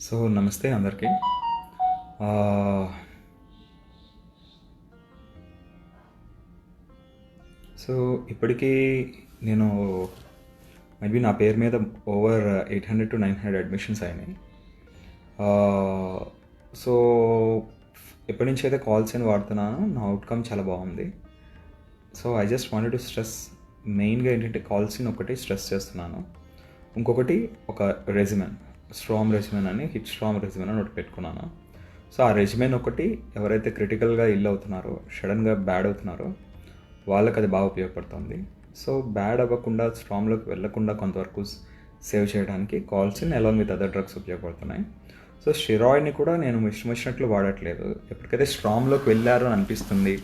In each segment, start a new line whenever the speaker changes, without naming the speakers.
So నమస్తే అందరికీ. ఆహ్, సో ఇప్పటికీ నేను మేబీ నా పేరు మీద ఓవర్ 800-900 అడ్మిషన్స్ అయినాయి. ఆహ్, సో ఎప్పటి నుంచి అయితే కాల్ సైన్ వాడుతున్నానో నా అవుట్‌కమ్ చాలా బాగుంది. So I just wanted to stress మెయిన్‌గా ఏంటంటే కాల్ సైన్ ఒకటి స్ట్రెస్ చేస్తున్నాను. ఇంకొకటి ఒక రెజిమెన్, స్ట్రాంగ్ రెజిమెన్ అని హిట్ స్ట్రాంగ్ రెజిమెన్ అని ఒకటి పెట్టుకున్నాను. సో ఆ రెజిమెన్ ఒకటి ఎవరైతే క్రిటికల్గా ఇల్ అవుతున్నారో, సడన్గా బ్యాడ్ అవుతున్నారో వాళ్ళకి అది బాగా ఉపయోగపడుతుంది. సో బ్యాడ్ అవ్వకుండా స్ట్రాంగ్లోకి వెళ్ళకుండా కొంతవరకు సేవ్ చేయడానికి కాల్సిన్ అలాంగ్ విత్ అదర్ డ్రగ్స్ ఉపయోగపడుతున్నాయి. సో స్టెరాయిడ్ని కూడా నేను ఇష్టం వచ్చినట్లు వాడట్లేదు. ఎప్పటికైతే స్ట్రాంగ్లోకి వెళ్ళారు అని అనిపిస్తుంది,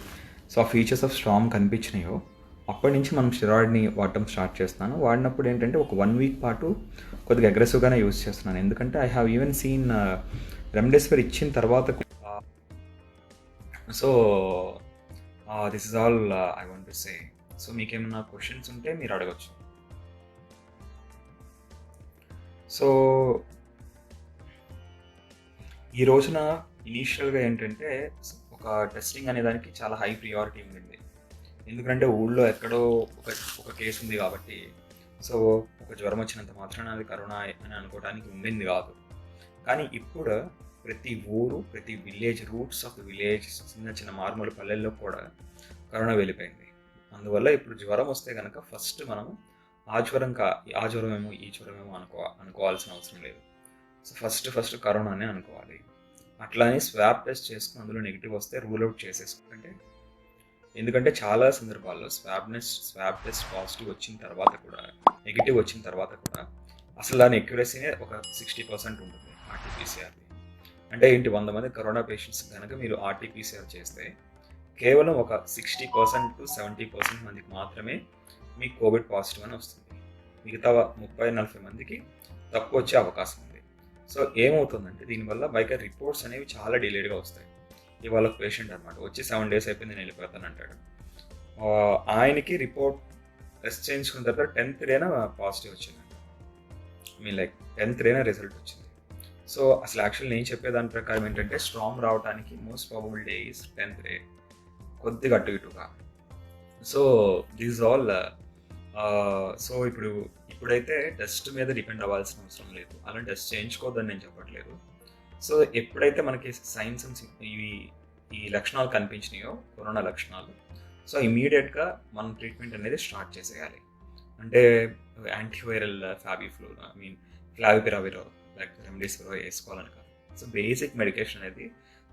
సో ఆ ఫీచర్స్ ఆఫ్ స్ట్రాంగ్ కనిపించినాయో అప్పటి నుంచి మనం స్టెరాయిడ్ని వాడటం స్టార్ట్ చేస్తున్నాను. వాడినప్పుడు ఏంటంటే ఒక 1 వీక్ పాటు కొద్దిగా అగ్రెసివ్గానే యూజ్ చేస్తున్నాను. ఎందుకంటే I have even scene remdesivir ఇచ్చిన తర్వాత so this is all I want to say. So మీకేమైనా క్వశ్చన్స్ ఉంటే మీరు అడగచ్చు. సో ఈ రోజున ఇనీషియల్గా ఏంటంటే ఒక టెస్టింగ్ అనే దానికి చాలా హై ప్రియారిటీ ఉండింది. ఎందుకంటే ఊళ్ళో ఎక్కడో ఒక ఒక కేసు ఉంది కాబట్టి, సో ఒక జ్వరం వచ్చినంత మాత్రాన అది కరోనా అని అనుకోవడానికి ఉండింది కాదు. కానీ ఇప్పుడు ప్రతి ఊరు, ప్రతి village, roots of the village, చిన్న చిన్న మారుమూల పల్లెల్లో కూడా కరోనా వెళ్ళిపోయింది. అందువల్ల ఇప్పుడు జ్వరం వస్తే కనుక ఫస్ట్ మనం ఆ జ్వరమేమో ఈ జ్వరమేమో అనుకోవాల్సిన అవసరం లేదు. సో ఫస్ట్ కరోనానే అనుకోవాలి. అట్లానే స్వాబ్ టెస్ట్ చేసుకుని అందులో నెగిటివ్ వస్తే రూల్ అవుట్ చేసేసుకుంటే, ఎందుకంటే చాలా సందర్భాల్లో స్వాబ్ టెస్ట్ పాజిటివ్ వచ్చిన తర్వాత కూడా, నెగిటివ్ వచ్చిన తర్వాత కూడా అసలు దాని ఎక్యురసీనే ఒక 60% ఉంటుంది ఆర్టీపీసీఆర్ది. అంటే ఏంటి, 100 మంది కరోనా పేషెంట్స్ కనుక మీరు ఆర్టీపీసీఆర్ చేస్తే కేవలం ఒక 60% to 70% మందికి మాత్రమే మీకు కోవిడ్ పాజిటివ్ అని వస్తుంది. మిగతా 30-40 మందికి తక్కువ వచ్చే అవకాశం ఉంది. సో ఏమవుతుందంటే దీనివల్ల బయట రిపోర్ట్స్ అనేవి చాలా డిలేడ్గా వస్తాయి. ఇవాళ పేషెంట్ అనమాట వచ్చి 7 days అయిపోయింది నేను వెళ్ళిపోతాను అంటాడు. ఆయనకి రిపోర్ట్ టెస్ట్ చేయించుకున్న తర్వాత 10th డేనా పాజిటివ్ వచ్చిందంట. లైక్ 10th డేనా రిజల్ట్ వచ్చింది. సో అసలు యాక్చువల్ నేను చెప్పేదాని ప్రకారం ఏంటంటే స్ట్రాంగ్ రావడానికి most probable day is 10th day, కొద్దిగా అటు ఇటుగా. So this all. సో ఇప్పుడైతే టెస్ట్ మీద డిపెండ్ అవ్వాల్సిన అవసరం లేదు. అలా టెస్ట్ చేయించుకోవద్దని నేను చెప్పట్లేదు. సో ఎప్పుడైతే మనకి సైన్స్ ఈ లక్షణాలు కనిపించినాయో, కరోనా లక్షణాలు, సో ఇమీడియట్గా మనం ట్రీట్మెంట్ అనేది స్టార్ట్ చేసేయాలి. అంటే యాంటీవైరల్ ఫ్లావిపిరావిర్ లైక్ రెమ్డెసివిర్ వేసుకోవాలని కాదు. సో బేసిక్ మెడికేషన్ అనేది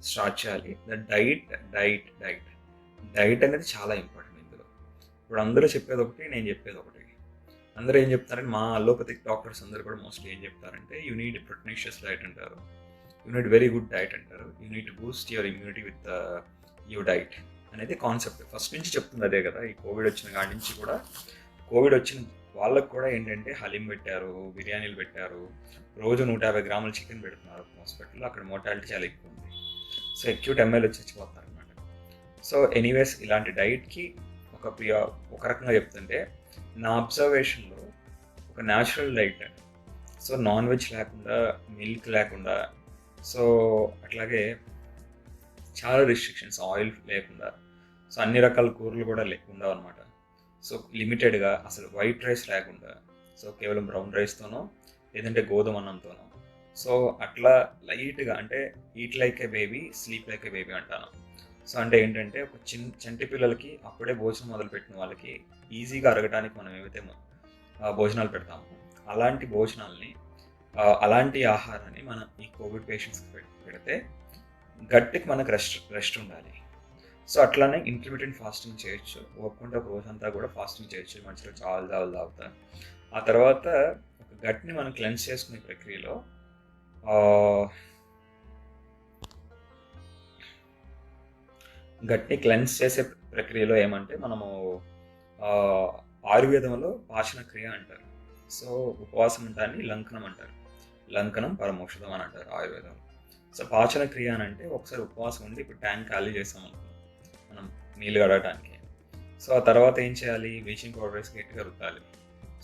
స్టార్ట్ చేయాలి. డైట్ అనేది చాలా ఇంపార్టెంట్ ఇందులో. ఇప్పుడు అందరూ చెప్పేది ఒకటి, నేను చెప్పేది ఒకటి. అందరూ ఏం చెప్తారంటే, మా అలోపతిక్ డాక్టర్స్ అందరూ కూడా మోస్ట్లీ ఏం చెప్తారంటే, యూ నీడ్ ప్రొటెనిషియస్ డైట్ అంటారు, you need very good diet అంటారు, you need to boost your immunity with your diet అనేది కాన్సెప్ట్. ఫస్ట్ నుంచి చెప్తుంది అదే కదా. ఈ కోవిడ్ వచ్చిన కాడి నుంచి కూడా, కోవిడ్ వచ్చిన వాళ్ళకు కూడా ఏంటంటే హలీం పెట్టారు, బిర్యానీలు పెట్టారు, రోజు 150 గ్రాముల చికెన్ పెడుతున్నారు హాస్పిటల్లో. అక్కడ మోర్టాలిటీ చాలా ఎక్కువ ఉంది. సో అక్యూట్ ఎంఎల్ వచ్చి చచ్చిపోతున్నారు అనమాట. సో ఎనీవేస్ ఇలాంటి డైట్కి ఒక రకంగా చెప్తుంటే, నా అబ్జర్వేషన్లో ఒక natural diet, so non veg లేకుండా, మిల్క్ లేకుండా, సో అట్లాగే చాలా రిస్ట్రిక్షన్స్, ఆయిల్ లేకుండా, సో అన్ని రకాల కూరలు కూడా లేకుండా అనమాట. సో లిమిటెడ్గా, అసలు వైట్ రైస్ లేకుండా, సో కేవలం బ్రౌన్ రైస్తోనో లేదంటే గోధుమ అన్నంతోనో, సో అట్లా లైట్గా, అంటే ఈట్ లైక్ ఏ బేబీ, స్లీప్ లైక్ ఏ బేబీ అంటాను. సో అంటే ఏంటంటే ఒక చంటి పిల్లలకి అప్పుడే భోజనం మొదలుపెట్టిన వాళ్ళకి ఈజీగా అరగడానికి మనం ఏవైతే భోజనాలు పెడతామో, అలాంటి భోజనాల్ని, అలాంటి ఆహారాన్ని మనం ఈ కోవిడ్ పేషెంట్స్కి పెడితే గట్టికి మనకు రెస్ట్ ఉండాలి. సో అట్లానే ఇంటర్మీడియట్ ఫాస్టింగ్ చేయొచ్చు. ఒప్పుకుంటే ఒక రోజంతా కూడా ఫాస్టింగ్ చేయొచ్చు, మంచిగా చాలా తాగుతా. ఆ తర్వాత ఒక గట్ని మనం క్లెన్స్ చేసుకునే ప్రక్రియలో గట్ని క్లెన్స్ చేసే ప్రక్రియలో ఏమంటే, మనము ఆయుర్వేదంలో పాచన క్రియ అంటారు. సో ఉపవాసం ఉంటాన్ని లంకనం అంటారు. లంకనం పరమౌషధం అని అంటారు ఆయుర్వేదంలో. సో పాచన క్రియ అని అంటే, ఒకసారి ఉపవాసం ఉండి ఇప్పుడు ట్యాంక్ ఖాళీ చేస్తాం అనుకో మనం నీళ్ళు కడగడానికి. సో ఆ తర్వాత ఏం చేయాలి, బ్లీచింగ్ పౌడర్ వేసి గట్టిగా రుద్దాలి.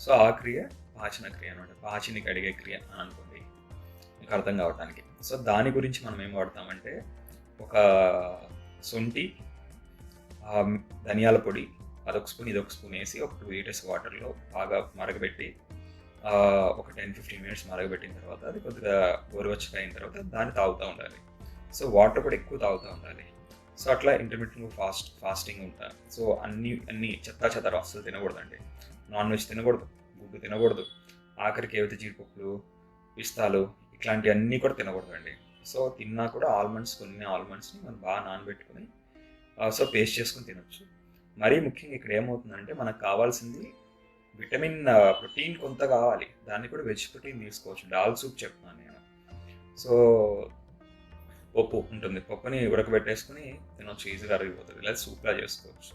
సో ఆ క్రియ పాచన క్రియ అనమాట. పాచిని కడిగే క్రియ అని అనుకోండి. మీకు అర్థం కావడానికి. సో దాని గురించి మనం ఏం వాడతామంటే ఒక శొంఠి, ధనియాల పొడి అదొక స్పూన్ ఇదొక స్పూన్ వేసి ఒక 2 లీటర్స్ వాటర్లో బాగా మరగబెట్టి ఒక 10-15 మినిట్స్ మరగబెట్టిన తర్వాత అది కొద్దిగా గోరువెచ్చగా అయిన తర్వాత దాన్ని తాగుతూ ఉండాలి. సో వాటర్ కూడా ఎక్కువ తాగుతూ ఉండాలి. సో అట్లా ఇంటర్మీడియట్గా ఫాస్టింగ్ ఉంటా. సో అన్ని చెత్తారు అస్సలు తినకూడదండి. నాన్ వెజ్ తినకూడదు, గుడ్డు తినకూడదు, ఆఖరికి ఏవైతే జీడిపప్పులు, పిస్తాలు ఇట్లాంటివన్నీ కూడా తినకూడదండి. సో తిన్నా కూడా కొన్ని ఆల్మండ్స్ని మనం బాగా నానబెట్టుకుని సో పేస్ట్ చేసుకుని తినొచ్చు. మరీ ముఖ్యంగా ఇక్కడ ఏమవుతుందంటే మనకు కావాల్సింది విటమిన్ ప్రోటీన్ కొంత కావాలి. దాన్ని కూడా వెజ్ ప్రోటీన్ తీసుకోవచ్చు. దాల్ సూప్ చెప్తున్నాను నేను. సో పప్పు ఉంటుంది, పప్పుని ఉడకబెట్టేసుకుని తినొచ్చు, ఈజీగా అరిగిపోతుంది, లేదా సూప్లా చేసుకోవచ్చు.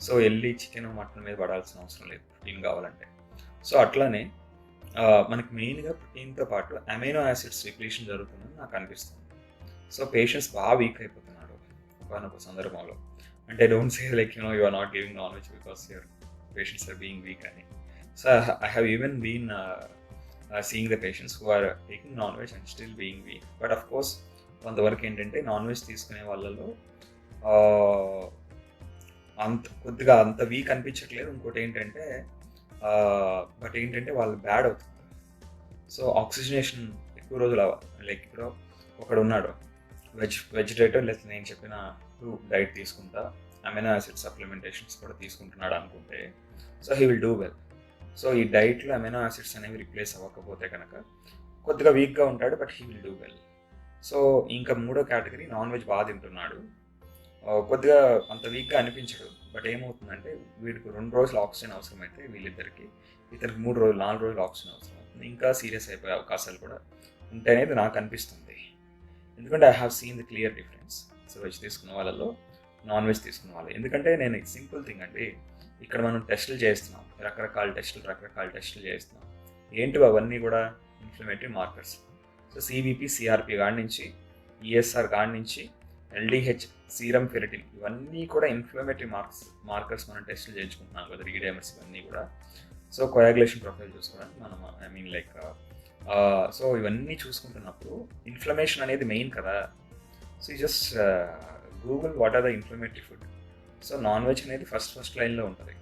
సో వెళ్ళి చికెన్ మటన్ మీద పడాల్సిన అవసరం లేదు ప్రోటీన్ కావాలంటే. సో అట్లానే మనకి మెయిన్గా ప్రోటీన్తో పాటు అమైనో యాసిడ్స్ రిప్లేషన్ జరుగుతుందని నాకు అనిపిస్తుంది. సో పేషెంట్స్ బాగా వీక్ అయిపోతున్నారు ఒక సందర్భంలో. అంటే don't say like you are not giving non veg because your patients are being weak అని. So I have even been seeing the patients who are taking non veg and still being weak. But of course కొంతవరకు ఏంటంటే non veg తీసుకునే వాళ్ళలో కొద్దిగా అంత week అనిపించట్లేదు. ఇంకోటి ఏంటంటే బట్ ఏంటంటే వాళ్ళు బ్యాడ్ అవుతుంది. సో ఆక్సిజనేషన్ ఎక్కువ రోజులు అవ్వాలి. లైక్ ఇప్పుడు ఒకడు ఉన్నాడు వెజిటేటర్, లేదా నేను చెప్పిన డైట్ తీసుకుంటా, అమైనో యాసిడ్ సప్లిమెంటేషన్స్ కూడా తీసుకుంటున్నాడు అనుకుంటే, so he will do well. So ఈ డైట్లో అమైనో యాసిడ్స్ అనేవి రిప్లేస్ అవ్వకపోతే కనుక కొద్దిగా వీక్గా ఉంటాడు, but he will do well. So ఇంకా మూడో కేటగిరీ నాన్ వెజ్ బాగా తింటున్నాడు, కొద్దిగా అంత వీక్గా అనిపించడు, బట్ ఏమవుతుందంటే వీడికి 2 రోజులు ఆక్సిజన్ అవసరమైతే వీళ్ళిద్దరికి, ఇతనికి 3 రోజులు 4 రోజులు ఆక్సిజన్ అవసరం అవుతుంది. ఇంకా సీరియస్ అయిపోయే అవకాశాలు కూడా ఉంటాయనేది నాకు అనిపిస్తుంది. ఎందుకంటే I have seen the clear difference. So veg తీసుకున్న వాళ్ళలో నాన్ వెజ్ తీసుకున్న వాళ్ళు. ఎందుకంటే నేను సింపుల్ థింగ్ అండి, ఇక్కడ మనం టెస్టులు చేస్తున్నాం, రకరకాల టెస్టులు చేస్తున్నాం. ఏంటి అవన్నీ కూడా inflammatory markers. So CBP, CRP కాడి నుంచి, ఈఎస్ఆర్ కాడి నుంచి, ఎల్డిహెచ్, సీరం ఫెరిటిన్, ఇవన్నీ కూడా ఇన్ఫ్లమేటరీ మార్కర్స్ మనం టెస్టులు చేయించుకుంటున్నాం కదా, రీడైమర్స్ ఇవన్నీ కూడా. సో కోయాగులేషన్ ప్రొఫైల్ చూసుకోవడానికి మనం సో ఇవన్నీ చూసుకుంటున్నప్పుడు ఇన్ఫ్లమేషన్ అనేది మెయిన్ కదా. So you just Google what are the inflammatory food. So non veg అనేది ఫస్ట్ లైన్లో ఉంటుంది.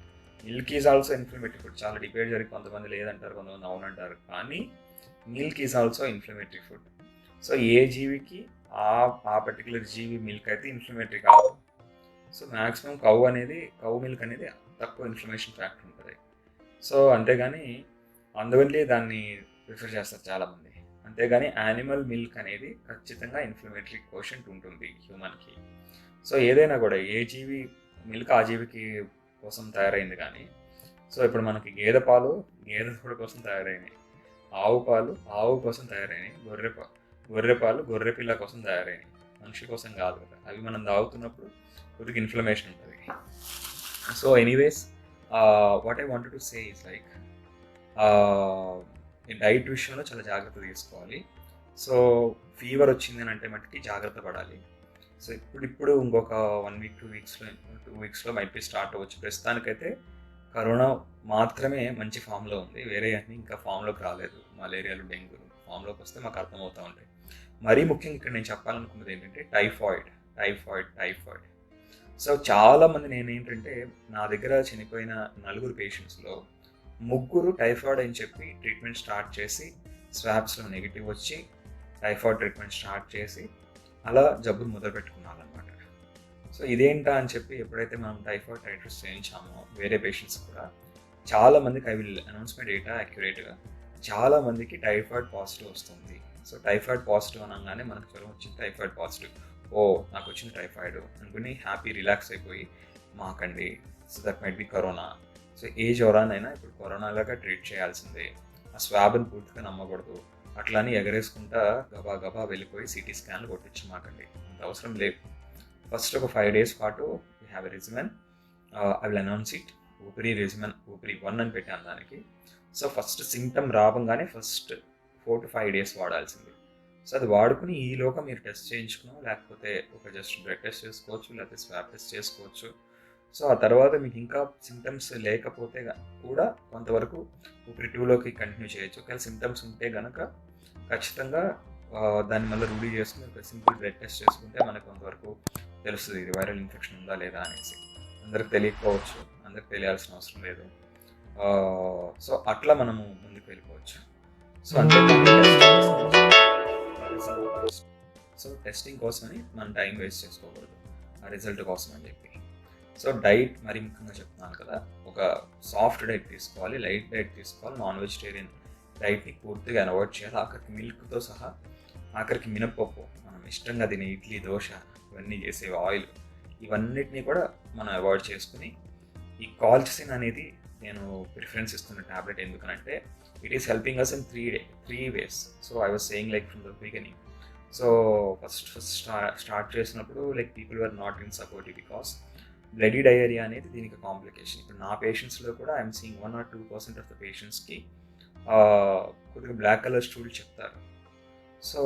Milk is also inflammatory food. చాలా డిబేట్ జరిగి కొంతమంది లేదంటారు, కొంతమంది అవునంటారు, కానీ milk is also inflammatory food. So ఏ జీవికి ఆ పర్టికులర్ జీవి మిల్క్ అయితే ఇన్ఫ్లమేటరీ కాదు. సో మ్యాక్సిమం కౌ మిల్క్ అనేది తక్కువ ఇన్ఫ్లమేషన్ ఫ్యాక్టర్ ఉంటుంది. సో అంతేగాని అందువల్లే దాన్ని ప్రిఫర్ చేస్తారు చాలామంది. అంతేగాని యానిమల్ మిల్క్ అనేది ఖచ్చితంగా ఇన్ఫ్లమేటరీ కోషెంట్ ఉంటుంది హ్యూమన్కి. సో ఏదైనా కూడా ఏ జీవి మిల్క్ ఆ జీవికి కోసం తయారైంది. కానీ సో ఇప్పుడు మనకి గేదె పాలు గేదె దూడ కోసం తయారైనాయి, ఆవు పాలు ఆవు కోసం తయారైనాయి, గొర్రె పాలు గొర్రె పిల్ల కోసం తయారైనాయి, మనిషి కోసం కాదు కదా. అవి మనం తాగుతున్నప్పుడు కొద్దిగా ఇన్ఫ్లమేషన్ ఉంటుంది. So anyways what I wanted to say is like ఈ డైట్ విషయంలో చాలా జాగ్రత్త తీసుకోవాలి. సో ఫీవర్ వచ్చింది అని అంటే మట్టుకి జాగ్రత్త పడాలి. సో ఇప్పుడు ఇంకొక 1 వీక్ 2 వీక్స్లో మైట్ బి స్టార్ట్ అవ్వచ్చు. ప్రస్తుతానికైతే కరోనా మాత్రమే మంచి ఫామ్లో ఉంది, వేరే అన్నీ ఇంకా ఫామ్లోకి రాలేదు. మలేరియాలు, డెంగ్యూలు ఫామ్లోకి వస్తే మాకు అర్థమవుతూ ఉంటాయి. మరీ ముఖ్యంగా ఇక్కడ నేను చెప్పాలనుకున్నది ఏంటంటే టైఫాయిడ్. సో చాలామంది నేనేంటంటే నా దగ్గర చనిపోయిన 4 పేషెంట్స్లో 3 టైఫాయిడ్ అని చెప్పి ట్రీట్మెంట్ స్టార్ట్ చేసి స్వాబ్స్లో నెగిటివ్ వచ్చి టైఫాయిడ్ ట్రీట్మెంట్ స్టార్ట్ చేసి అలా జబ్బును మొదలుపెట్టుకున్నారనమాట. సో ఇదేంటా అని చెప్పి ఎప్పుడైతే మనం టైఫాయిడ్ టైట్రస్ చేయించామో వేరే పేషెంట్స్ కూడా చాలామందికి I will announce my data అక్యురేట్గా, చాలామందికి టైఫాయిడ్ పాజిటివ్ వస్తుంది. సో టైఫాయిడ్ పాజిటివ్ అనగానే మనకు జ్వరం వచ్చింది, టైఫాయిడ్ పాజిటివ్, నాకు వచ్చింది టైఫాయిడ్ అనుకుని హ్యాపీ రిలాక్స్ అయిపోయి మాకండి, so that might be corona. So ఏ జ్వరానైనా ఇప్పుడు కరోనాలాగా ట్రీట్ చేయాల్సిందే, ఆ స్వాబ్ని పూర్తిగా నమ్మకూడదు. అట్లా అని ఎగరేసుకుంటా గబా వెళ్ళిపోయి సిటీ స్కాన్లు కొట్టించి మాకండి, అంత అవసరం లేదు. ఫస్ట్ ఒక 5 days పాటు you have a regimen, I will announce it, ఊపిరి 1 అని పెట్టాను దానికి. సో ఫస్ట్ సింప్టమ్ రావంగానే ఫస్ట్ 4 to 5 days వాడాల్సింది. సో అది వాడుకుని ఈలోగా మీరు టెస్ట్ చేయించుకున్నాం, లేకపోతే ఒక జస్ట్ బ్లడ్ టెస్ట్ చేసుకోవచ్చు, లేకపోతే స్వాబ్ టెస్ట్ చేసుకోవచ్చు. సో ఆ తర్వాత మీకు ఇంకా సిమ్టమ్స్ లేకపోతే కూడా కొంతవరకు ఊపిరి 2లోకి కంటిన్యూ చేయొచ్చు. ఒకవేళ సిమ్టమ్స్ ఉంటే కనుక ఖచ్చితంగా దాన్ని మళ్ళీ రూఢీ చేసుకుని ఒక సింపుల్ బ్లడ్ టెస్ట్ చేసుకుంటే మనకు కొంతవరకు తెలుస్తుంది ఇది వైరల్ ఇన్ఫెక్షన్ ఉందా లేదా అనేసి. అందరికి తెలియకపోవచ్చు, అందరికి తెలియాల్సిన అవసరం లేదు. సో అట్లా మనము ముందుకు వెళ్ళిపోవచ్చు. సో సో టెస్టింగ్ కోసమని మనం టైం వేస్ట్ చేసుకోకూడదు ఆ రిజల్ట్ కోసం అని చెప్పి. సో డైట్ మరి ముఖ్యంగా చెప్తున్నాను కదా, ఒక సాఫ్ట్ డైట్ తీసుకోవాలి, లైట్ డైట్ తీసుకోవాలి, నాన్ వెజిటేరియన్ డైట్ని పూర్తిగా అవాయిడ్ చేయాలి. ఆఖరికి మిల్క్తో సహా, ఆఖరికి మినప్పప్పు, మనం ఇష్టంగా తినే ఇడ్లీ, దోశ, ఇవన్నీ చేసే ఆయిల్, ఇవన్నిటినీ కూడా మనం అవాయిడ్ చేసుకుని ఈ కాల్చిసిన్ అనేది నేను ప్రిఫరెన్స్ ఇస్తున్న ట్యాబ్లెట్ ఎందుకనంటే it is helping us in three ways. So I was saying like from the beginning. So first start చేసినప్పుడు like people were not in supportive because bloody diarrhoea అనేది దీనికి కాంప్లికేషన్. ఇప్పుడు నా పేషెంట్స్లో కూడా I'm seeing 1 or 2% of the పేషెంట్స్కి కొద్దిగా black colour stool చెప్తారు. సో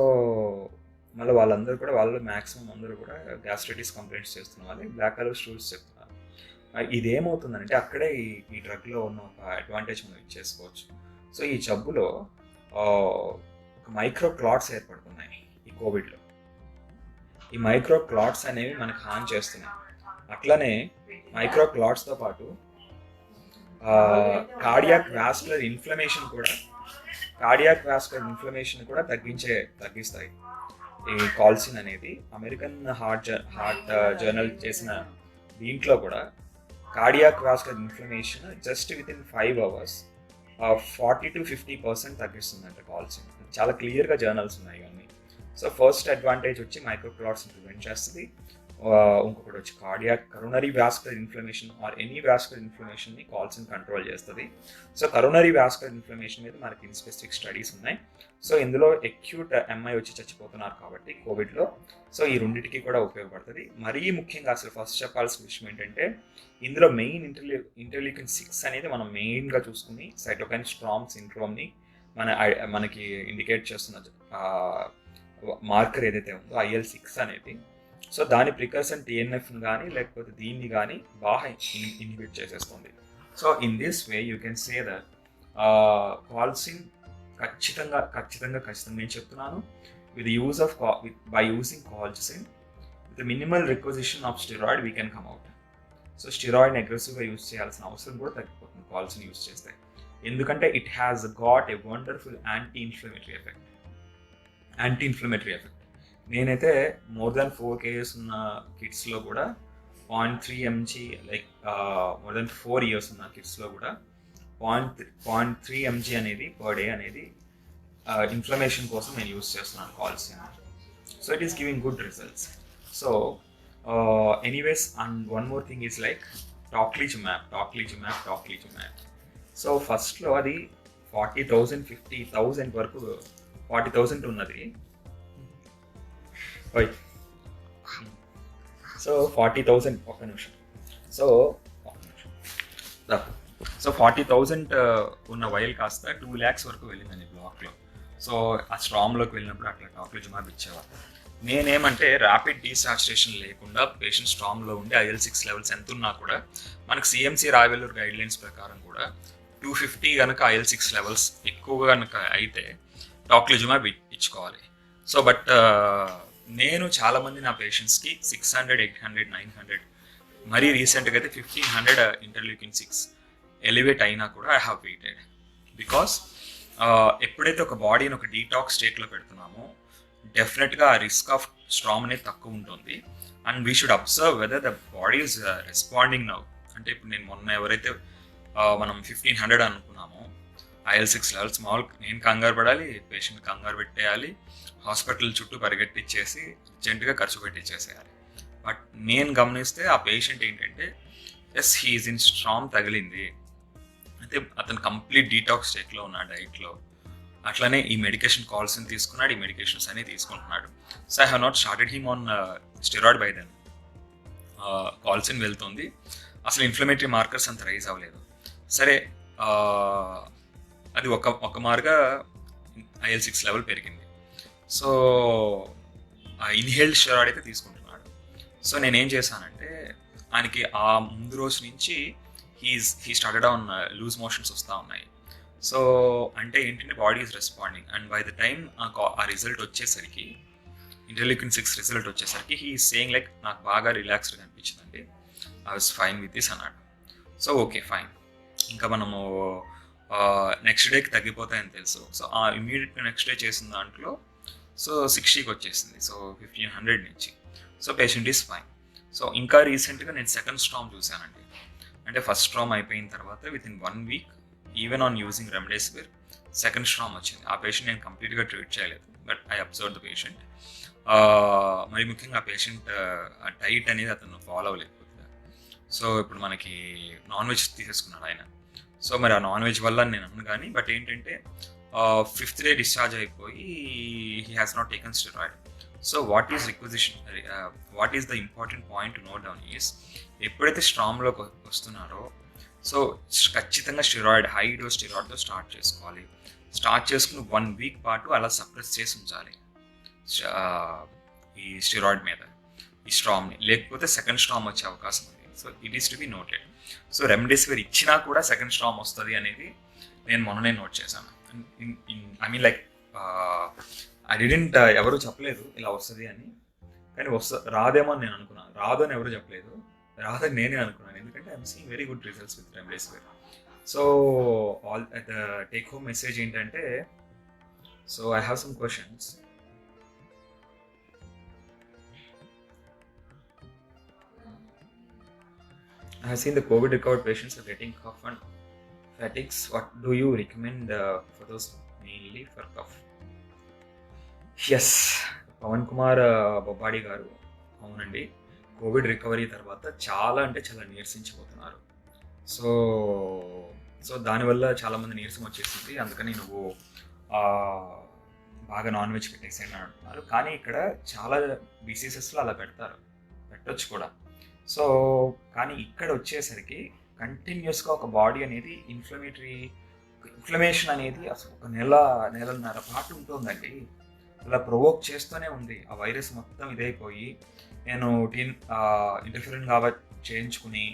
మళ్ళీ వాళ్ళందరూ కూడా, వాళ్ళు మ్యాక్సిమం అందరూ కూడా గ్యాస్ట్రైటిస్ కంప్లైంట్స్ చేస్తున్న వాళ్ళే బ్లాక్ కలర్ స్టూల్స్ చెప్తున్నారు. ఇదేమవుతుందంటే అక్కడే ఈ డ్రగ్లో ఉన్న ఒక అడ్వాంటేజ్ మనం ఇచ్చేసుకోవచ్చు. సో ఈ జబ్బులో ఒక మైక్రో క్లాట్స్ ఏర్పడుతున్నాయి ఈ కోవిడ్లో. ఈ మైక్రో క్లాట్స్ అనేవి మనకు హాని చేస్తున్నాయి. అట్లనే మైక్రో క్లాట్స్తో పాటు కార్డియాక్ వాస్కులర్ ఇన్ఫ్లమేషన్ కూడా తగ్గిస్తాయి ఈ కాల్సిన్ అనేది. అమెరికన్ హార్ట్ జర్నల్ చేసిన దీంట్లో కూడా cardiac vascular inflammation just with in 5 hours 40 to 50% తగ్గిస్తుందంట కాల్సిన్. చాలా క్లియర్గా జర్నల్స్ ఉన్నాయి ఇవన్నీ. సో ఫస్ట్ అడ్వాంటేజ్ వచ్చి మైక్రోక్లాట్స్ని ప్రివెంట్ చేస్తుంది. ఇంకొకటి వచ్చి coronary vascular inflammation or any vascular ఇన్ఫ్లమేషన్ని కాల్సిన్ కంట్రోల్ చేస్తుంది. సో కరోనరీ వాస్కులర్ ఇన్ఫ్లమేషన్ మీద మనకి స్పెసిఫిక్ స్టడీస్ ఉన్నాయి. సో ఇందులో అక్యూట్ ఎంఐ వచ్చి చచ్చిపోతున్నారు కాబట్టి కోవిడ్లో. సో ఈ రెండింటికి కూడా ఉపయోగపడుతుంది. మరీ ముఖ్యంగా అసలు ఫస్ట్ చెప్పాల్సిన విషయం ఏంటంటే ఇందులో మెయిన్ ఇంటర్లీకిన్ 6 అనేది మనం మెయిన్గా చూసుకుని సైటోకైన్ స్ట్రామ్ సిండ్రోమ్ని మనకి ఇండికేట్ చేస్తున్న మార్కర్ ఏదైతే ఉందో IL-6 అనేది. సో దాని ప్రికర్షన్ TNFని కానీ లేకపోతే దీన్ని కానీ బాగా ఇన్హిబిట్ చేసేస్తుంది. So in this way you can say that కాల్సిన్ ఖచ్చితంగా నేను చెప్తున్నాను, by using colchicine with a minimal requisition of steroid we can come out. So స్టెరాయిడ్ని అగ్రెసివ్గా యూజ్ చేయాల్సిన అవసరం కూడా తగ్గిపోతుంది కాల్సిన్ యూజ్ చేస్తే. ఎందుకంటే it has got a wonderful anti inflammatory effect. నేనైతే more than 4 kgs ఉన్న కిడ్స్లో కూడా 0.3 mg, like more than 4 years ఉన్న కిడ్స్లో కూడా 0.3 mg అనేది పర్ డే అనేది ఇన్ఫ్లమేషన్ కోసం నేను యూజ్ చేస్తున్నాను కాల్సిన్. So it is giving good results. So anyways, and one more thing is like tocilizumab. So ఫస్ట్లో అది 40,000 50,000 వరకు 40,000 ఉన్నది. సో 40,000 ఒక్క నిమిషం. సో 40,000 ఉన్న వైల్ కాస్త 2 lakhs వరకు వెళ్ళిందండి బ్లాక్లో. సో ఆ స్ట్రామ్లోకి వెళ్ళినప్పుడు అట్లా టాక్లిజుమాబ్ ఇచ్చేవారు. నేనేమంటే ర్యాపిడ్ డీసాచురేషన్ లేకుండా పేషెంట్ స్ట్రామ్లో ఉండి IL-6 లెవెల్స్ ఎంత ఉన్నా కూడా మనకు CMC రాయవెల్లూర్ గైడ్లైన్స్ ప్రకారం కూడా 250 కనుక IL-6 లెవెల్స్ ఎక్కువగా కనుక అయితే టాక్లిజుమాబ్ ఇచ్చుకోవాలి. సో బట్ నేను చాలామంది నా పేషెంట్స్కి 600, 800, 900, మరీ రీసెంట్గా అయితే 1500 ఇంటర్లీకిన్ 6 ఎలివేట్ అయినా కూడా ఐ హ్యావ్ వెయిటెడ్. బికాస్ ఎప్పుడైతే ఒక బాడీని ఒక డీటాక్స్ స్టేట్లో పెడుతున్నామో డెఫినెట్గా ఆ రిస్క్ ఆఫ్ స్ట్రామ్ అనేది తక్కువ ఉంటుంది. And we should observe whether the body is responding now. అంటే ఇప్పుడు నేను మొన్న ఎవరైతే మనం 1500 అనుకున్నామో IL-6 లెవెల్స్, మామూలుగా నేను కంగారు పడాలి, పేషెంట్ కంగారు పెట్టేయాలి, హాస్పిటల్ చుట్టూ పరిగెట్టిచ్చేసి అర్జెంటుగా ఖర్చు పెట్టించేసేయాలి. బట్ నేను గమనిస్తే ఆ పేషెంట్ ఏంటంటే ఎస్ హీఈస్ ఇన్ స్ట్రామ్ తగిలింది, అయితే అతను కంప్లీట్ డీటాక్స్ స్టేట్లో ఉన్న డైట్లో. అట్లనే ఈ మెడికేషన్ కాల్సిన్ తీసుకున్నాడు, ఈ మెడికేషన్స్ అన్ని తీసుకుంటున్నాడు. So I have not started him on steroid by then. కాల్సిన్ వెళ్తుంది, అసలు ఇన్ఫ్లమేటరీ మార్కర్స్ అంత రైజ్ అవ్వలేదు. సరే, అది ఒక మార్గా IL-6 లెవెల్ పెరిగింది. సో ఇన్హేల్డ్ స్టెరాయిడ్ అయితే తీసుకుంటున్నాడు. సో నేనేం చేశానంటే ఆయనకి ఆ ముందు రోజు నుంచి he started on loose motions వస్తూ ఉన్నాయి. సో అంటే ఏంటంటే body is responding, and by the time ఆ రిజల్ట్ వచ్చేసరికి, ఇంటర్లీకిన్ 6 రిజల్ట్ వచ్చేసరికి హీ సేయింగ్ లైక్ నాకు బాగా రిలాక్స్డ్గా అనిపించిందండి, I was fine with this అన్నాడు. సో ఓకే ఫైన్, ఇంకా మనము నెక్స్ట్ డేకి తగ్గిపోతాయని తెలుసు. సో ఆ ఇమీడియట్ నెక్స్ట్ డే చేసిన దాంట్లో సో 60కి వచ్చేసింది, సో 1500 నుంచి. So patient is fine. So ఇంకా రీసెంట్గా నేను సెకండ్ స్ట్రామ్ చూశానండి. అంటే ఫస్ట్ స్ట్రామ్ అయిపోయిన తర్వాత with in 1 week even on using remdesivir second storm వచ్చింది. ఆ పేషెంట్ నేను కంప్లీట్గా ట్రీట్ చేయలేదు, but I observe the patient. మరి ముఖ్యంగా ఆ పేషెంట్ డైట్ అనేది అతను ఫాలో అవ్వలేకపోతుంది. సో ఇప్పుడు మనకి నాన్ వెజ్ తీసేసుకున్నాడు ఆయన. సో మరి ఆ నాన్ వెజ్ వల్ల నేను అన్నాను కానీ, బట్ ఏంటంటే 5th డే డిశ్చార్జ్ అయిపోయి he has not taken steroid. So what is requisition, what is the important point to note down is, ఎప్పుడైతే స్ట్రామ్లోకి వస్తున్నారో సో ఖచ్చితంగా స్టెరాయిడ్, హై డోస్ స్టెరాయిడ్తో స్టార్ట్ చేసుకోవాలి. స్టార్ట్ చేసుకుని 1 వీక్ పాటు అలా సప్రెస్ చేసి ఉంచాలి ఈ స్టెరాయిడ్ మీద ఈ స్ట్రామ్ని, లేకపోతే సెకండ్ స్ట్రామ్ వచ్చే అవకాశం ఉంది. So it is to be noted. So remdesivir ఇచ్చినా కూడా సెకండ్ స్ట్రామ్ వస్తుంది అనేది నేను మొన్ననే నోట్ చేశాను. I mean like I didn't, ఎవరు చెప్పలేదు ఇలా వస్తుంది అని, కానీ రాదేమో అని నేను అనుకున్నాను. రాదు అని ఎవరు చెప్పలేదు, రాదని నేనే అనుకున్నాను, ఎందుకంటే I'm seeing very good results with remdesivir. So all the take home message ఏంటంటే, so I have some questions. I have seen the COVID recovered patients are getting cough and fatigues. What do you recommend for those mainly for cough? Yes, Pavan Kumar Bobbadi గారు, అవునండి, Covid recovery తర్వాత చాలా అంటే చాలా నీరసించిపోతున్నారు. So దానివల్ల చాలామంది నీరసం వచ్చేసింది, అందుకని నువ్వు బాగా నాన్ వెజ్ పెట్టేసేయండి అని అంటున్నారు. కానీ ఇక్కడ చాలా డిసీజెస్లో అలా పెట్టొచ్చు కూడా. సో కానీ ఇక్కడ వచ్చేసరికి కంటిన్యూస్గా ఒక బాడీ అనేది ఇన్ఫ్లమేషన్ అనేది అసలు ఒక నెలన్నర పాటు ఉంటుందండి. అలా ప్రొవోక్ చేస్తూనే ఉంది. ఆ వైరస్ మొత్తం ఇదైపోయి నేను ఇంటర్ఫిరెన్ చేయించుకుని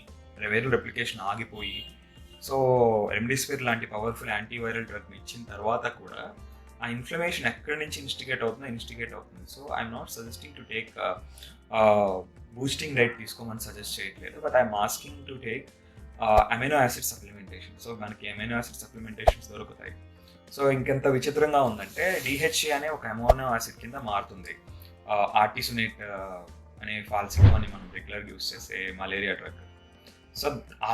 వైరల్ రెప్లికేషన్ ఆగిపోయి, సో రెమ్డెసివిర్ లాంటి పవర్ఫుల్ యాంటీవైరల్ డ్రగ్ని ఇచ్చిన తర్వాత కూడా ఆ ఇన్ఫ్లమేషన్ ఎక్కడి నుంచి ఇన్స్టిగేట్ అవుతుంది. So I'm not suggesting to take boosting diet తీసుకోమని సజెస్ట్ చేయట్లేదు, but I'm asking to take amino acid supplementation. So మనకి అమైనో యాసిడ్ సప్లిమెంటేషన్స్ దొరుకుతాయి. సో ఇంకెంత విచిత్రంగా ఉందంటే DHA అనే ఒక అమైనో యాసిడ్ కింద మారుతుంది. ఆర్టిసునేట్ అనే ఫాల్సికోని మనం రెగ్యులర్గా యూస్ చేసే మలేరియా డ్రగ్. సో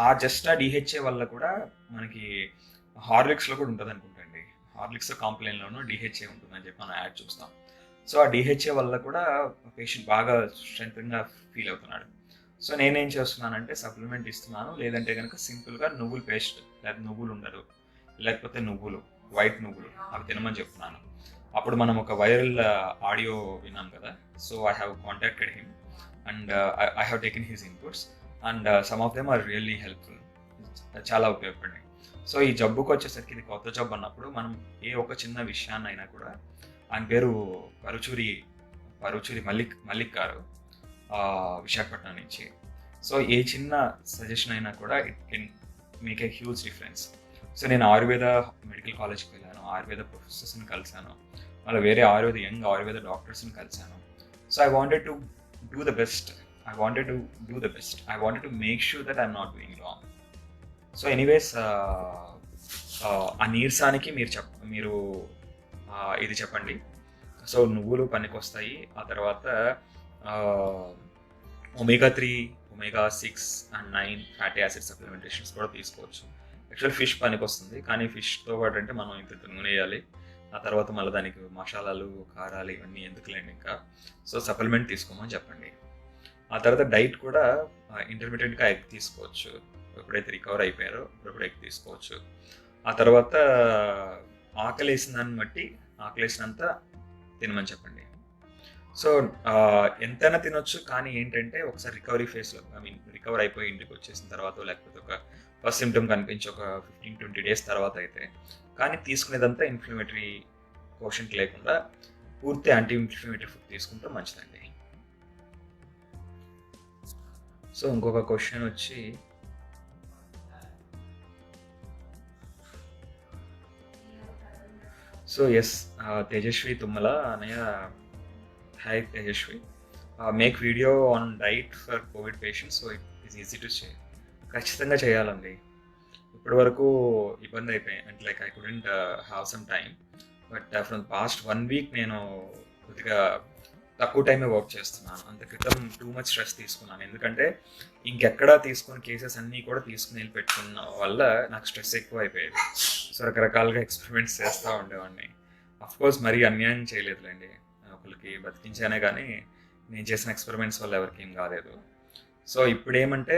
ఆ DHA వల్ల కూడా మనకి హార్లిక్స్లో కూడా ఉంటుంది అనుకుంటండి. హార్లిక్స్ కాంప్లైన్లోనూ DHA ఉంటుందని చెప్పి మనం యాడ్ చూస్తాం. సో ఆ DHA వల్ల కూడా పేషెంట్ బాగా స్ట్రెంగ్గా ఫీల్ అవుతున్నాడు. సో నేనేం చేస్తున్నానంటే సప్లిమెంట్ ఇస్తున్నాను, లేదంటే కనుక సింపుల్గా నువ్వులు పేస్ట్, లేకపోతే నువ్వులు ఉండదు, లేకపోతే వైట్ నువ్వులు అవి తినమని చెప్తున్నాను. అప్పుడు మనం ఒక వైరల్ ఆడియో విన్నాం కదా. So I have contacted him and I have taken his inputs and some of them are really helpful, చాలా ఉపయోగపడినాయి. సో ఈ జబ్బుకు వచ్చేసరికి ఇది కొత్త జబ్బు అన్నప్పుడు మనం ఏ ఒక చిన్న విషయాన్ని అయినా కూడా, ఆయన పేరు పరుచూరి మల్లిక్ గారు, విశాఖపట్నం నుంచి. సో ఏ చిన్న సజెషన్ అయినా కూడా it can make a huge difference. So నేను ఆయుర్వేద మెడికల్ కాలేజ్కి వెళ్ళాను, ఆయుర్వేద ప్రొఫెసర్స్ని కలిశాను, మళ్ళీ వేరే యంగ్ ఆయుర్వేద డాక్టర్స్ని కలిశాను. So I wanted to do the best. I wanted to make sure that I'm not doing wrong. So anyways, ఆ నీరసానికి మీరు ఇది చెప్పండి. సో నువ్వులు పనికొస్తాయి. ఆ తర్వాత omega-3, omega-6 and 9 fatty acid supplementations కూడా తీసుకోవచ్చు. యాక్చువల్ ఫిష్ పనికి వస్తుంది, కానీ ఫిష్తో పాటు అంటే మనం ఇంత నూనె వేయాలి, ఆ తర్వాత మళ్ళీ దానికి మసాలాలు, కారాలు ఇవన్నీ ఎందుకులేండి ఇంకా. సో సప్లిమెంట్ తీసుకోమని చెప్పండి. ఆ తర్వాత డైట్ కూడా ఇంటర్మీడియట్గా ఎగ్ తీసుకోవచ్చు. ఎప్పుడైతే రికవర్ అయిపోయారో అప్పుడప్పుడు ఎగ్ తీసుకోవచ్చు. ఆ తర్వాత ఆకలేసినంత తినమని చెప్పండి. సో ఎంతైనా తినొచ్చు, కానీ ఏంటంటే ఒకసారి రికవరీ ఫేస్లో, రికవర్ అయిపోయి ఇంటికి వచ్చేసిన తర్వాత, లేకపోతే ఒక ఫస్ట్ సిమ్టమ్ కనిపించి ఒక 15-20 డేస్ తర్వాత అయితే, కానీ తీసుకునేదంతా ఇన్ఫ్లమేటరీ కోషెంట్ లేకుండా పూర్తి యాంటీ ఇన్ఫ్లమేటరీ ఫుడ్ తీసుకుంటే మంచిదండి. సో ఇంకొక క్వశ్చన్ వచ్చి, సో ఎస్, తేజస్వి తుమ్మల అనయ్య. Hi Tejaswi. Make video on diet for COVID patients, so it is easy to share. ఖచ్చితంగా చేయాలండి. ఇప్పటి వరకు ఇబ్బంది అయిపోయాయి, అంటే like I couldn't have some time. But from past 1 week నేను కొద్దిగా తక్కువ టైమే వర్క్ చేస్తున్నాను. అంత క్రితం టూ మచ్ స్ట్రెస్ తీసుకున్నాను, ఎందుకంటే ఇంకెక్కడా తీసుకుని కేసెస్ అన్నీ కూడా తీసుకుని వెళ్ళి పెట్టుకున్న వల్ల నాకు స్ట్రెస్ ఎక్కువ అయిపోయేది. సో రకరకాలుగా ఎక్స్పెరిమెంట్స్ చేస్తూ ఉండేవాడిని. కోర్స్ మరీ అన్యాయం చేయలేదులేండి, ఒకరికి బతికించానే కానీ నేను చేసిన ఎక్స్పెరిమెంట్స్ వల్ల ఎవరికి ఏం కాలేదు. సో ఇప్పుడు ఏమంటే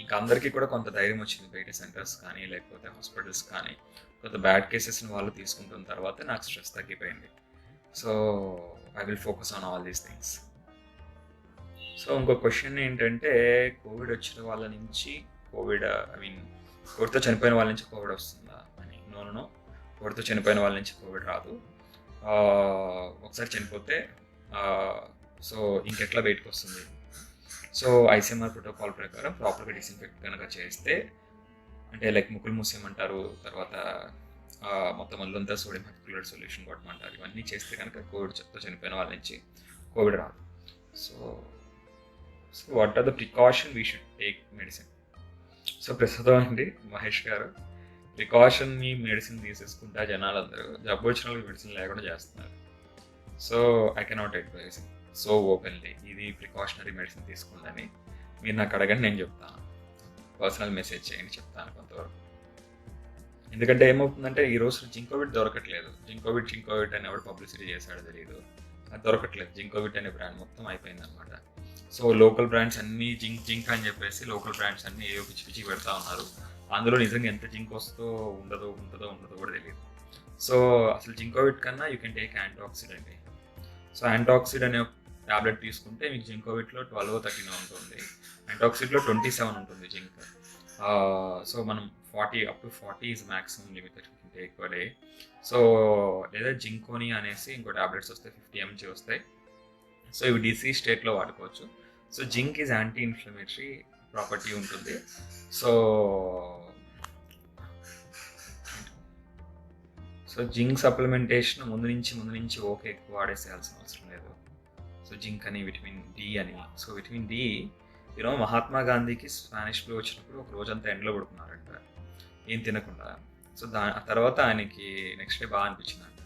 ఇంకా అందరికీ కూడా కొంత ధైర్యం వచ్చింది, బయట సెంటర్స్ కానీ లేకపోతే హాస్పిటల్స్ కానీ కొంత బ్యాడ్ కేసెస్ని వాళ్ళు తీసుకుంటున్న తర్వాత నాకు స్ట్రెస్ తగ్గిపోయింది. So I will focus on all these things. So ఇంకో క్వశ్చన్ ఏంటంటే, కోవిడ్ వచ్చిన వాళ్ళ నుంచి కోవిడ్తో చనిపోయిన వాళ్ళ నుంచి కోవిడ్ వస్తుందా అని. నో, కోవిడ్తో చనిపోయిన వాళ్ళ నుంచి కోవిడ్ రాదు. ఒకసారి చనిపోతే సో ఇంకెట్లా బయటకు వస్తుంది? సో ఐసీఎంఆర్ ప్రోటోకాల్ ప్రకారం ప్రాపర్గా డిస్ఇన్ఫెక్ట్ కనుక చేస్తే, అంటే లైక్ ముక్కులు మూసేయమంటారు, తర్వాత మొత్తం ఒళ్ళంతా సోడియం హైపోక్లోరైడ్ సొల్యూషన్ కొట్టమంటారు. ఇవన్నీ చేస్తే కనుక కోవిడ్తో చనిపోయిన వాళ్ళ నుంచి కోవిడ్ రాదు. So what are the precaution we should take medicine? So ప్రస్తుతం అండి మహేష్ గారు, ప్రికాషన్ని మెడిసిన్ తీసేసుకుంటా జనాలందరూ జబ్బు వచ్చిన వాళ్ళకి మెడిసిన్ లేకుండా చేస్తున్నారు. So I cannot advise so openly ఇది ప్రికాషనరీ మెడిసిన్ తీసుకుందని. మీరు నాకు అడగండి, నేను చెప్తాను. పర్సనల్ మెసేజ్ చేయండి, చెప్తాను కొంతవరకు. ఎందుకంటే ఏమవుతుందంటే ఈరోజు జింకోవిట్ దొరకట్లేదు. జింకోవిట్ అని ఎవరు పబ్లిసిటీ చేశాడో తెలియదు, అది దొరకట్లేదు. జింకోవిట్ అనే బ్రాండ్ మొత్తం అయిపోయింది అనమాట. సో లోకల్ బ్రాండ్స్ అన్నీ జింక్ అని చెప్పేసి లోకల్ బ్రాండ్స్ అన్నీ ఏవో పిచ్చి పిచ్చి పెడతా ఉన్నారు. అందులో నిజంగా ఎంత జింక్ వస్తుందో ఉంటుందో కూడా తెలియదు. సో అసలు జింకోవిట్ కన్నా యూ కెన్ టేక్ యాంటాక్సిడ్. సో యాంటాక్సిడ్ అనే ట్యాబ్లెట్ తీసుకుంటే మీకు జింకోవిట్లో 12-13 ఉంటుంది, యాంటాక్సిడ్లో 27 ఉంటుంది జింక్. సో మనం 40 is maximum limit that you can take per day. So లేదా జింకోని అనేసి ఇంకో ట్యాబ్లెట్స్ వస్తాయి, 50 mg వస్తాయి. సో ఇవి డిసీజ్ స్టేట్లో వాడుకోవచ్చు. So zinc is anti inflammatory property ఉంటుంది. సో జింక్ సప్లిమెంటేషన్ ముందు నుంచి ఓకే ఎక్కువ వాడేసేయాల్సిన అవసరం లేదు. సో జింక్ అని, విటమిన్ డి అని. సో విటమిన్ డి మహాత్మా గాంధీకి స్పానిష్ ఫ్లూ వచ్చినప్పుడు ఒక రోజంతా ఎండలో పడుకున్నారంట ఏం తినకుండా. సో ఆ తర్వాత ఆయనకి నెక్స్ట్ డే బాగా అనిపించిందంట.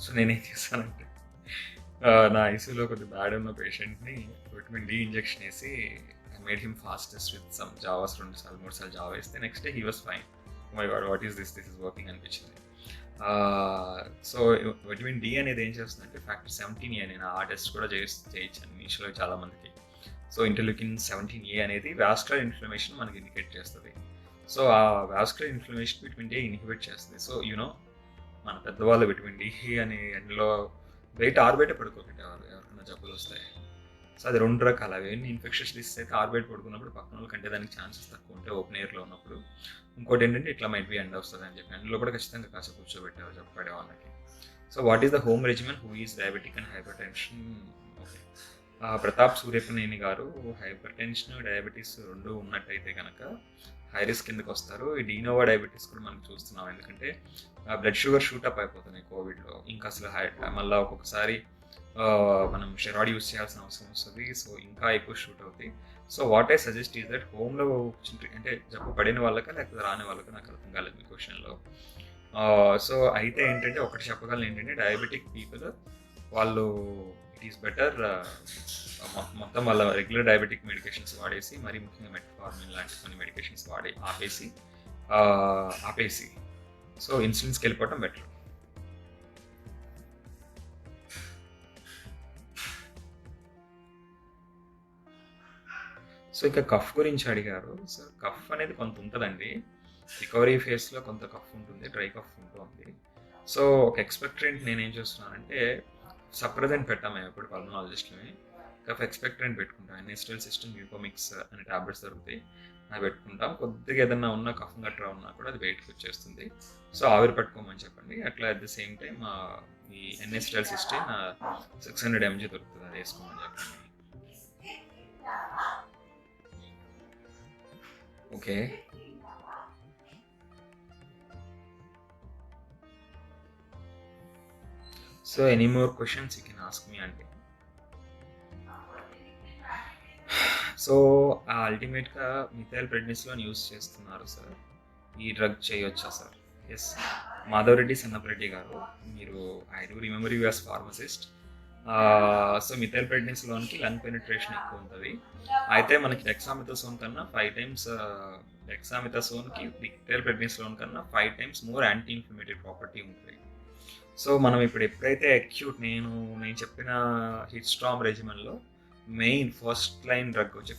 సో నేనేం చేశానంటే నా ఐసీయూలో కొద్దిగా బ్యాడ్ ఉన్న పేషెంట్ని విటమిన్ డి ఇంజెక్షన్ వేసి I made him fastest with some జావాస్ 2-3 సార్లు జావా వేస్తే next day he was fine. My God, what is this is working అనిపించింది. సో విటమిన్ డి అనేది ఏం చేస్తుందంటే ఫ్యాక్టర్ 17A నేను ఆ టెస్ట్ కూడా చేయించాను ఇనిషియల్గా చాలా మందికి. సో ఇంటర్లూకిన్ 17A అనేది వాస్కులర్ ఇన్ఫ్లమేషన్ మనకి ఇండికేట్ చేస్తుంది. సో ఆ vascular inflammation vitamin D inhibit చేస్తుంది. సో మన పెద్దవాళ్ళు విటమిన్ డి అని ఎండలో ఆరుబయట పడుకోబెట్టేవారు ఎవరికైనా జబ్బులు వస్తాయి. సో అది 2 రకాలు. అవన్నీ ఇన్ఫెక్షన్స్ డిసీజ్ అయితే ఆరుబయట పడుకున్నప్పుడు పక్కన వాళ్ళు కంటే దానికి ఛాన్సెస్ తక్కువ ఉంటాయి ఓపెన్ ఎయిర్లో ఉన్నప్పుడు. ఇంకోటి ఏంటంటే ఇట్లా మైట్ బి ఎండ్ వస్తుంది అని చెప్పి ఎండలో కూడా ఖచ్చితంగా కాస్త కూర్చోబెట్టారు చెప్పాడే వాళ్ళకి. So what is the home regimen who is diabetic and hypertension? Okay, Pratap Suryapaneni గారు హైపర్ టెన్షన్ డయాబెటీస్ 2 ఉన్నట్టయితే కనుక హై రిస్క్ కిందకి వస్తారు. ఈ డీనోవా డయాబెటీస్ కూడా మనం చూస్తున్నాం, ఎందుకంటే బ్లడ్ షుగర్ షూటప్ అయిపోతున్నాయి కోవిడ్లో. ఇంకా అసలు మళ్ళీ ఒక్కొక్కసారి మనం స్టెరాయిడ్ యూస్ చేయాల్సిన అవసరం వస్తుంది. సో ఇంకా ఎక్కువ షూట్ అవుతాయి. So what I suggest is that హోమ్లో అంటే జబ్బు పడిన వాళ్ళకా లేకపోతే రాని వాళ్ళకా నాకు అర్థం కాలేదు మీ క్వశ్చన్లో. సో అయితే ఏంటంటే ఒకటి చెప్పగలను ఏంటంటే డయాబెటిక్ పీపుల్ వాళ్ళు ఇట్ ఈస్ బెటర్ మొత్తం వాళ్ళ రెగ్యులర్ డయాబెటిక్ మెడికేషన్స్ వాడేసి, మరీ ముఖ్యంగా మెట్ఫార్మిన్ లాంటి కొన్ని మెడికేషన్స్ వాడి ఆపేసి సో ఇన్సులిన్స్కి వెళ్ళిపోవటం బెటర్. సో ఇక కఫ్ గురించి అడిగారు. సో కఫ్ అనేది కొంత ఉంటుందండి, రికవరీ ఫేస్లో కొంత కఫ్ ఉంటుంది, డ్రై కఫ్ ఉంటుంది. సో ఒక ఎక్స్పెక్టెంట్ నేనేం చేస్తున్నానంటే సప్రెజెంట్ పెట్టాము మేము ఇప్పుడు పల్మనాలజిస్ట్ని, కఫ్ ఎక్స్పెక్టెంట్ పెట్టుకుంటాం. ఎన్ఎస్టిఎల్ సిస్టమ్ మ్యూకోమిక్స్ అనే ట్యాబ్లెట్స్ దొరుకుతాయి, అది పెట్టుకుంటాం. కొద్దిగా ఏదన్నా ఉన్నా కఫ్ గట్రా ఉన్నా కూడా అది బయటకు వచ్చేస్తుంది. సో ఆవిరి పట్టుకోమని చెప్పండి. అట్లా అట్ ద సేమ్ టైం ఈ ఎన్ఎస్టిఎల్ సిస్టమ్ 600 mg దొరుకుతుంది, అది వేసుకోమని చెప్పండి. Okay, so any more questions you can ask me అంటే. సో అల్టిమేట్గా మిథైల్ ప్రెడ్నిసోలోన్ యూస్ చేస్తున్నారు సార్. ఈ డ్రగ్ చేయొచ్చా సార్? ఎస్, మాధవరెడ్డి సన్నపరెడ్డి గారు, మీరు I do remember you as pharmacist. So methyl ప్రెడ్నిసోలోన్కి లంగ్ పెనిట్రేషన్ ఎక్కువ ఉంటుంది. అయితే మనకి డెక్సామెథాసోన్ కన్నా 5 times డెక్సామెథాసోన్కి మిథైల్ ప్రెడ్నిసోలోన్ కన్నా 5 times more anti inflammatory property ఉంటుంది. సో మనం ఇప్పుడు ఎప్పుడైతే అక్యూట్ నేను చెప్పిన హిట్ స్ట్రామ్ రెజిమెన్లో మెయిన్ ఫస్ట్ లైన్ డ్రగ్ వచ్చి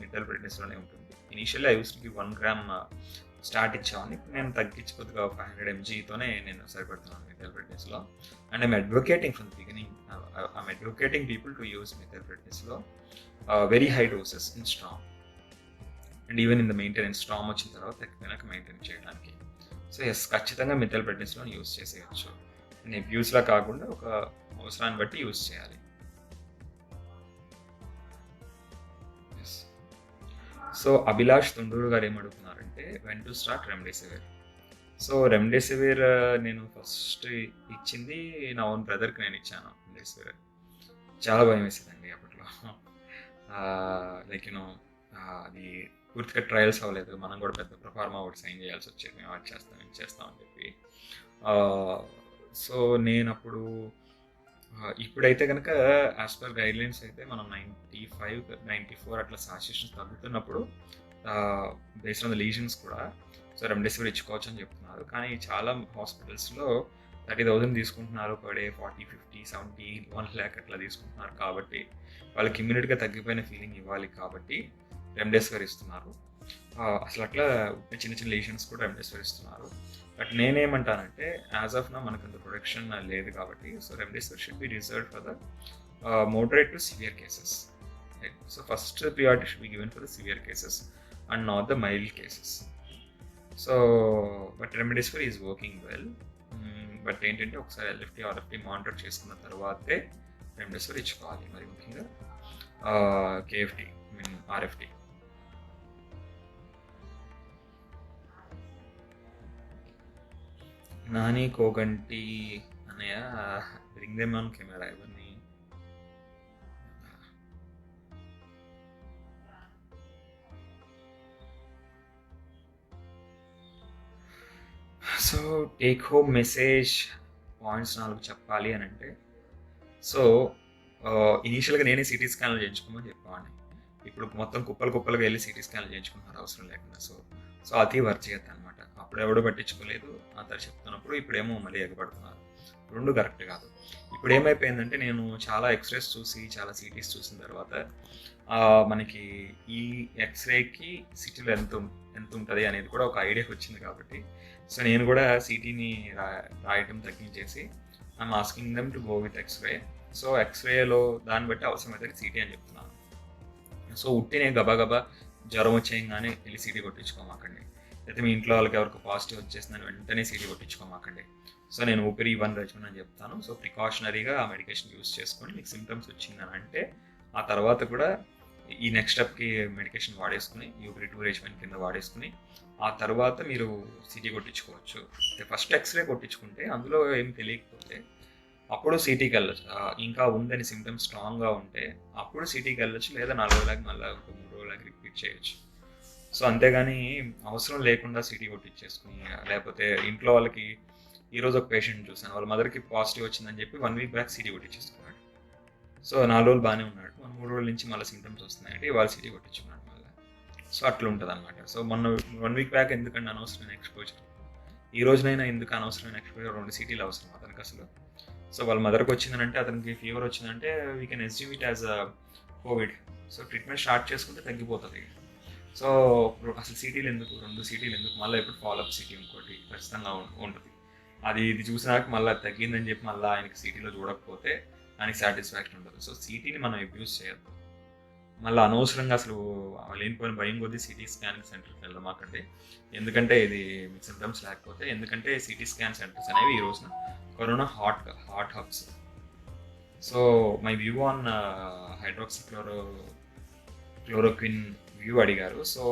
మిథైల్ ప్రెడ్నిసోలోనే ఉంటుంది. Initially I use to give 1 gram start ఇచ్చామని, ఇప్పుడు నేను తగ్గించి కొద్దిగా 500 mgతోనే నేను సరిపెడుతున్నాను methyl prednisolone. And I'm advocating from the beginning, I'm advocating people to use methyl prednisolone very high doses in storm and even in the maintenance. Storm వచ్చిన తర్వాత తగ్గిపోయినాక మెయింటైన్ చేయడానికి. సో ఎస్, ఖచ్చితంగా మిథైల్ ప్రెడ్నిసోలోన్ యూస్ చేసేయచ్చు. And అబ్యూస్లా కాకుండా ఒక అవసరాన్ని బట్టి use చేయాలి. సో అభిలాష్ తుండూరు గారు ఏమడుగుతున్నారంటే when to start remdesivir. So remdesivir నేను ఫస్ట్ ఇచ్చింది నా ఓన్ బ్రదర్కి నేను ఇచ్చాను రెమ్డెసివిర్. చాలా భయం వేసేదండి అప్పట్లో. లైక్ యూనో అది పూర్తిగా ట్రయల్స్ అవ్వలేదు, మనం కూడా పెద్ద ప్రొఫార్మా ఒకటి సైన్ చేయాల్సి వచ్చేది, మేము అది చేస్తాం ఇది చేస్తాం అని చెప్పి. సో నేను అప్పుడు ఇప్పుడైతే కనుక యాజ్ పర్ గైడ్లైన్స్ అయితే మనం 95-94 అట్లా సాచురేషన్ తగ్గుతున్నప్పుడు బేస్డ్ ఆన్ ద లీజన్స్ కూడా సో రెమ్డెసివిర్ ఇచ్చుకోవచ్చు అని చెప్తున్నారు. కానీ చాలా హాస్పిటల్స్లో 30,000 తీసుకుంటున్నారు పర్ డే, 40, 50, 70, 1 lakh అట్లా తీసుకుంటున్నారు. కాబట్టి వాళ్ళకి ఇమ్యూనిటీగా తగ్గిపోయిన ఫీలింగ్ ఇవ్వాలి కాబట్టి రెమ్డెసివిర్ ఇస్తున్నారు. అసలు అట్లా చిన్న చిన్న లీజన్స్ కూడా రెమ్డెసివిర్ ఇస్తున్నారు. బట్ నేనేమంటానంటే యాజ్ ఆఫ్ నా మనకు అంత ప్రొడక్షన్ లేదు కాబట్టి so remdesivir should be reserved for the moderate to severe cases. Right? So first priority should be given for the severe cases and not the mild cases. So but remdesivir is working well. But ఏంటంటే ఒకసారి LFT RFT monitor చేసుకున్న తర్వాతే remdesivir ఇచ్చుకోవాలి. మరి ముఖ్యంగా KFT RFT. Nani Koganti అన్నయ్య bring them on camera ఇవన్నీ. So take home message points 4 చెప్పాలి అని అంటే, సో ఇనీషియల్గా నేనే సిటీ స్కాన్లు చేయించుకోమని చెప్పేవాడిని. ఇప్పుడు మొత్తం కుప్పలుగా వెళ్ళి సిటీ స్కాన్లు చేయించుకున్నారు అవసరం లేకుండా. సో అతి వర్జీయత అనమాట. అప్పుడు ఎవడో పట్టించుకోలేదు, ఆ తర్వాత చెప్తున్నప్పుడు ఇప్పుడేమో మళ్ళీ ఎగబడుతున్నారు. రెండు కరెక్ట్ కాదు. ఇప్పుడు ఏమైపోయిందంటే నేను చాలా ఎక్స్రేస్ చూసి చాలా సిటీస్ చూసిన తర్వాత మనకి ఈ ఎక్స్రేకి సిటీలో ఎంత ఉంటుంది అనేది కూడా ఒక ఐడియా వచ్చింది. కాబట్టి సో నేను కూడా సిటీని రాయటం తగ్గించేసి I'm asking them to go with X-ray. So ఎక్స్రేలో దాన్ని బట్టి అవసరమైతే సిటీ అని చెప్తున్నాను. సో ఉట్టినే గబా జ్వరం వచ్చేయంగానే వెళ్ళి సిటీ కొట్టించుకోమాకండి. అయితే మీ ఇంట్లో వాళ్ళకి ఎవరికి పాజిటివ్ వచ్చేసిందని వెంటనే సిటీ కొట్టించుకోమాకండి. సో నేను ఊపిరి 1 రెజిమెన్ అని చెప్తాను. సో ప్రికాషనరీగా ఆ మెడికేషన్ యూస్ చేసుకొని మీకు సిమ్టమ్స్ వచ్చిందని అంటే ఆ తర్వాత కూడా ఈ నెక్స్ట్ స్టెప్కి మెడికేషన్ వాడేసుకుని యూపిరి 2 రెజిమెన్ కింద వాడేసుకుని ఆ తర్వాత మీరు సిటీ కొట్టించుకోవచ్చు. ఫస్ట్ ఎక్స్రే కొట్టించుకుంటే అందులో ఏం తెలియకపోతే అప్పుడు సిటీకి వెళ్ళచ్చు. ఇంకా ఉందని సిమ్టమ్స్ స్ట్రాంగ్గా ఉంటే అప్పుడు సిటీకి వెళ్ళచ్చు, లేదా 4 రోజులకి మళ్ళీ 3 రోజులకి రిపీట్ చేయొచ్చు. సో అంతేగాని అవసరం లేకుండా సిటీ కొట్టించేసుకుని, లేకపోతే ఇంట్లో వాళ్ళకి ఈరోజు ఒక పేషెంట్ చూసాను, వాళ్ళ మదర్కి పాజిటివ్ వచ్చిందని చెప్పి 1 week బ్యాక్ సిటీ కొట్టించేసుకున్నాడు. సో 4 రోజులు బాగానే ఉన్నాడు, 3 రోజుల నుంచి మళ్ళీ సిమ్టమ్స్ వస్తున్నాయంటే ఇవాళ సిటీ కొట్టించుకున్నాడు మళ్ళీ. సో అట్లా ఉంటుంది అనమాట. సో మొన్న 1 week బ్యాక్ ఎందుకంటే అనవసరమైన ఎక్స్పోజర్, ఈ రోజునైనా ఎందుకు అనవసరమైన ఎక్స్పోజర్, 2 సిటీలు అవసరం అతనికి అసలు. సో వాళ్ళ మదర్కి వచ్చిందంటే, అతనికి ఫీవర్ వచ్చిందంటే we can assume it as Covid. So treatment start చేసుకుంటే తగ్గిపోతుంది. సో అసలు సిటీలు ఎందుకు, 2 సిటీలు ఎందుకు, మళ్ళీ ఇప్పుడు ఫాలోఅప్ సిటీ ఇంకోటి ఖచ్చితంగా ఉంటుంది. ఇది చూసినాక మళ్ళీ తగ్గిందని చెప్పి మళ్ళీ ఆయనకి సిటీలో చూడకపోతే ఆయనకి సాటిస్ఫాక్షన్ ఉండదు. సో సిటీని మనం అబ్యూస్ చేయొద్దు. మళ్ళీ అనవసరంగా అసలు లేనిపోయిన భయం కొద్దీ సిటీ స్కానింగ్ సెంటర్కి వెళ్దామాకండి. ఎందుకంటే ఇది మీకు సిమ్టమ్స్ లేకపోతే, ఎందుకంటే సిటీ స్కాన్ సెంటర్స్ అనేవి ఈ రోజున corona hot hubs. So my view on hydroxychloroquine view అడిగారు. సో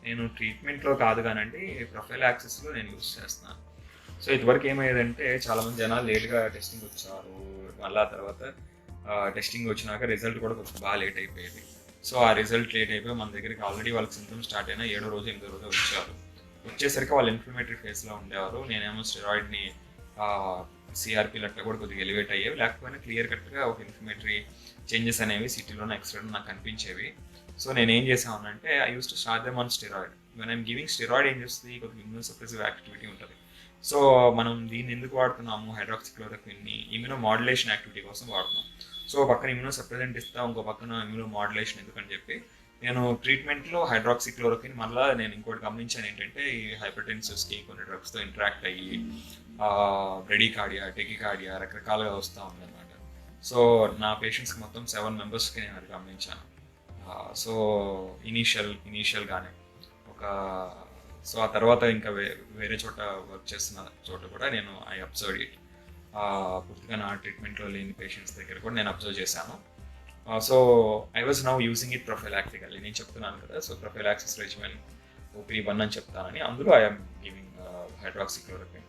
నేను ట్రీట్మెంట్లో కాదు కానండి, ప్రొఫైలాక్సిస్లో నేను యూజ్ చేస్తున్నాను. సో ఇదివరకు ఏమయ్యేదంటే చాలామంది జనాలు లేట్గా టెస్టింగ్ వచ్చారు, మళ్ళీ ఆ తర్వాత టెస్టింగ్ వచ్చినాక రిజల్ట్ కూడా కొంచెం బాగా లేట్ అయిపోయేది. సో ఆ రిజల్ట్ లేట్ అయిపోయి మన దగ్గరికి ఆల్రెడీ వాళ్ళకి సింటమ్స్ స్టార్ట్ అయినా 7వ రోజు 8వ రోజు వచ్చారు. వచ్చేసరికి వాళ్ళు ఇన్ఫ్లమేటరీ ఫేస్లో ఉండేవారు. నేనేమో స్టెరాయిడ్ని సిఆర్పీలు అట్లా కూడా కొద్దిగా ఎలివేట్ అయ్యేవి, లేకపోయినా క్లియర్ కట్గా ఒక ఇన్ఫ్లమేటరీ చేంజెస్ అనేవి సిటీలోనే ఎక్స్ట్రా నాకు కనిపించేవి. సో నేను ఏం చేసామనంటే I use to start them on steroid. When I'm giving steroid ఏం చేస్తుంది, కొద్దిగా ఇమ్యూన్ సప్రెసివ్ యాక్టివిటీ ఉంటుంది. సో మనం దీన్ని ఎందుకు వాడుతున్నాము, హైడ్రాక్సిక్లోరోక్విన్ని ఇమ్యూనో మాడ్యులేషన్ యాక్టివిటీ కోసం వాడుతున్నాం. సో పక్కన ఇమ్యూనో సప్రెసెంట్ ఇస్తా, ఇంకో పక్కన ఇమ్యూనో మాడ్యులేషన్ ఎందుకని చెప్పి నేను ట్రీట్మెంట్లో హైడ్రాక్సిక్లోరోక్విన్, మళ్ళీ నేను ఇంకోటి గమనించాను ఏంటంటే ఈ హైపర్టెన్సివ్స్కి కొన్ని డ్రగ్స్తో ఇంటరాక్ట్ అయ్యి బ్రెడీకార్డియా, టెకికార్డియా రకరకాలుగా వస్తూ ఉందన్నమాట. సో నా పేషెంట్స్కి మొత్తం 7 మెంబర్స్కి నేను అది గమనించాను. సో ఇనీషియల్గానే ఒక సో ఆ తర్వాత ఇంకా వేరే చోట వర్క్ చేస్తున్న చోట కూడా నేను ఐ అబ్జర్వ్ ఇట్. పూర్తిగా నా ట్రీట్మెంట్లో లేని పేషెంట్స్ దగ్గర కూడా నేను అబ్జర్వ్ చేశాను. So I was now using it prophylactically. నేను చెప్తున్నాను కదా, సో ప్రొఫైలాక్సిస్ రెజిమెన్ OPD1 అని చెప్తానని, అందులో I'm giving hydroxychloroquine.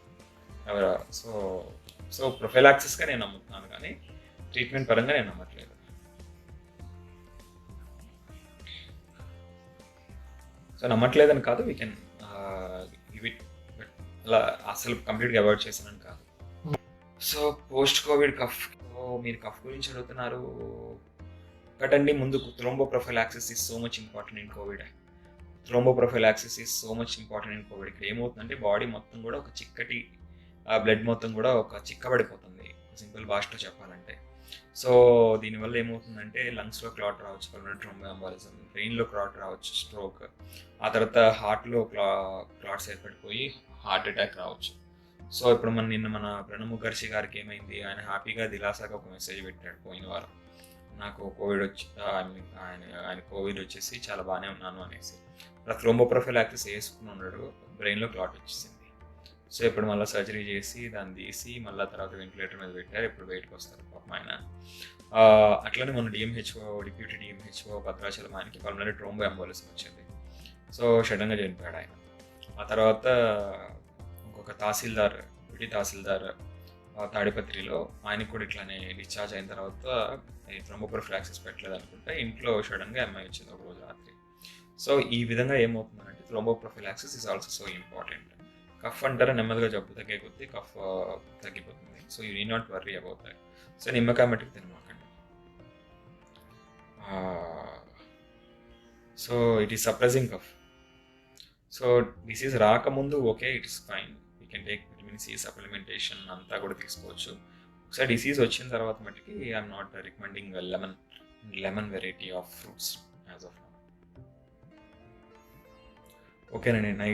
So so ప్రొఫైలాక్సిస్గా నేను నమ్ముతున్నాను, కానీ ట్రీట్మెంట్ పరంగా నేను నమ్మట్లేదు. సో నమ్మట్లేదని కాదు, we can give it, but అలా అసలు కంప్లీట్గా అవాయిడ్ చేశానని కాదు. సో పోస్ట్ కోవిడ్ కఫ్, మీరు కఫ్ గురించి అడుగుతున్నారు. ఒకటండి, ముందు thromboprophylaxis is so much important in covid. Thromboprophylaxis is so much important in covid. ఇక్కడ ఏమవుతుందంటే బాడీ మొత్తం కూడా ఒక చిక్కటి బ్లడ్ మొత్తం కూడా ఒక చిక్కబడిపోతుంది, సింపుల్ భాషలో చెప్పాలంటే. సో దీనివల్ల ఏమవుతుందంటే లంగ్స్లో క్లాట్ రావచ్చు, పల్మనరీ థ్రోంబోఎంబాలిజం, బ్రెయిన్లో క్లాట్ రావచ్చు, స్ట్రోక్, ఆ తర్వాత హార్ట్లో క్లాట్స్ ఏర్పడిపోయి హార్ట్ అటాక్ రావచ్చు. సో ఇప్పుడు మన ప్రణబ్ ముఖర్జీ గారికి ఏమైంది, ఆయన హ్యాపీగా దిలాసాగా ఒక మెసేజ్ పెట్టాడు పోయిన వారం, నాకు కోవిడ్ వచ్చి ఆయన కోవిడ్ వచ్చేసి చాలా బాగానే ఉన్నాను అనేసి. థ్రోంబోప్రొఫైలాక్సిస్ వేసుకుని ఉన్నాడు, బ్రెయిన్లో క్లాట్ వచ్చేసింది. సో ఇప్పుడు మళ్ళీ సర్జరీ చేసి దాన్ని తీసి మళ్ళీ తర్వాత వెంటిలేటర్ మీద పెట్టారు, ఇప్పుడు బయటకు వస్తారు పాపం ఆయన. అట్లనే మన డిప్యూటీ డిఎంహెచ్ఓ భద్రాచలం ఆయనకి పల్మనరీ థ్రోంబోఎంబాలిజం వచ్చింది. సో సడన్గా చనిపోయాడు ఆయన. ఆ తర్వాత ఇంకొక తహసీల్దార్, డిప్యూటీ తహసీల్దార్ తాడిపత్రిలో, ఆయనకు కూడా ఇట్లానే డిశ్చార్జ్ అయిన తర్వాత థ్రోంబోప్రొఫైలాక్సిస్ పెట్టలేదు అనుకుంటే ఇంట్లో సడన్గా అమ్మాయి వచ్చింది ఒక రోజు రాత్రి. సో ఈ విధంగా ఏమవుతుందంటే thromboprophylaxis is also so important. Cough అంటారా, నెమ్మదిగా జబ్బు తగ్గే కొద్దీ కఫ్ తగ్గిపోతుంది. So you need not worry about that. So నిమ్మకాయ మట్టికి తినమాకండి. So it is suppressing cough. So disease రాకముందు okay, it is fine, you can take vitamin C supplementation అంతా కూడా తీసుకోవచ్చు. ఒకసారి డిసీజ్ వచ్చిన తర్వాత మట్టుకి I'm not recommending lemon variety of fruits as of now. ఓకేనండి.